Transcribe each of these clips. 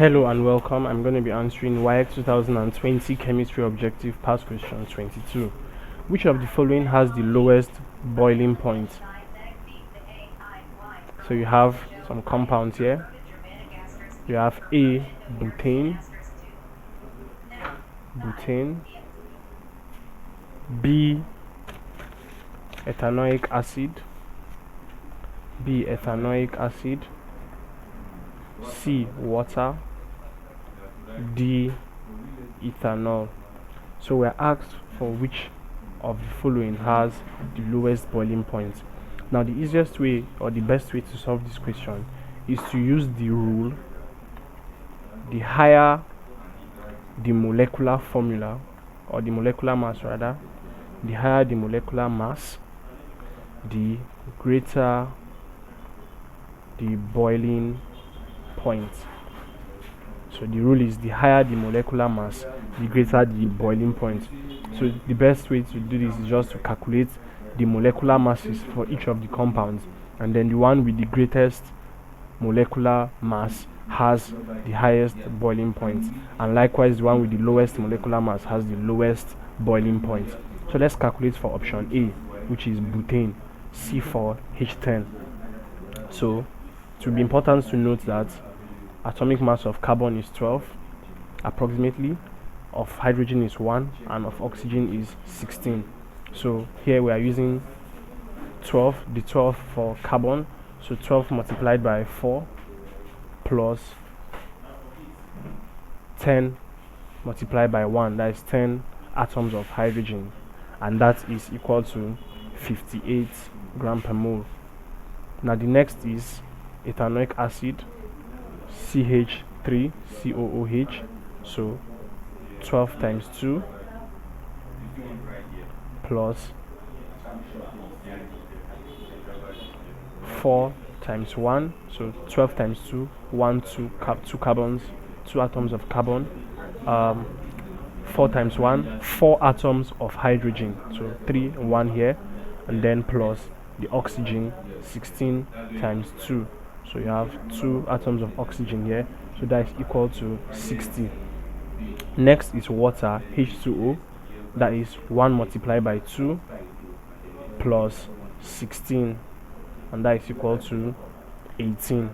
Hello and welcome. I'm going to be answering WAEC 2020 Chemistry Objective Past Question 22. Which of the following has the lowest boiling point? So you have some compounds here. You have A, butane, B, ethanoic acid, C, water, D, ethanol. So we're asked for which of the following has the lowest boiling point. Now the easiest way or the best way to solve this question is to use the rule: the higher the molecular formula, or the molecular mass rather, the higher the molecular mass, the greater the boiling point. So the rule is the higher the molecular mass, the greater the boiling point. So the best way to do this is just to calculate the molecular masses for each of the compounds, and then the one with the greatest molecular mass has the highest boiling point, and likewise the one with the lowest molecular mass has the lowest boiling point. So let's calculate for option A, which is butane, C4H10. So it will be important to note that atomic mass of carbon is 12 approximately, of hydrogen is 1, and of oxygen is 16. So here we are using 12, the 12 for carbon, so 12 multiplied by 4 plus 10 multiplied by 1, that is 10 atoms of hydrogen, and that is equal to 58 gram per mole. Now the next is ethanoic acid, CH3COOH, so 12 times 2 plus 4 times 1, so 12 times 2, 2 carbons, 2 atoms of carbon, 4 times 1, 4 atoms of hydrogen, so 3 and 1 here, and then plus the oxygen, 16 times 2, so you have 2 atoms of oxygen here, so that is equal to 60. Next is water, H2O, that is 1 multiplied by 2 plus 16, and that is equal to 18.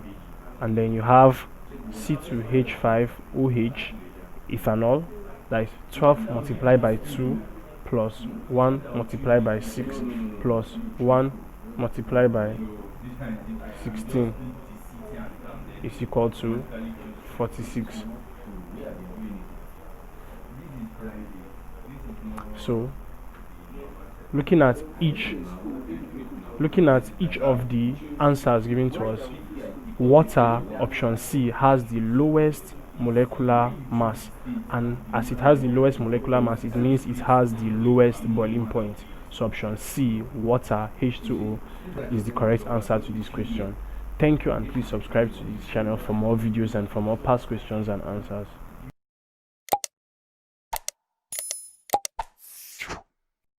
And then you have C2H5OH, ethanol, that is 12 multiplied by 2 plus 1 multiplied by 6 plus 1 multiplied by 16 is equal to 46. So looking at each of the answers given to us, water, option C, has the lowest molecular mass, and as it has the lowest molecular mass, it means it has the lowest boiling point. So option C, water, H2O, is the correct answer to this question. Thank you, and please subscribe to this channel for more videos and for more past questions and answers.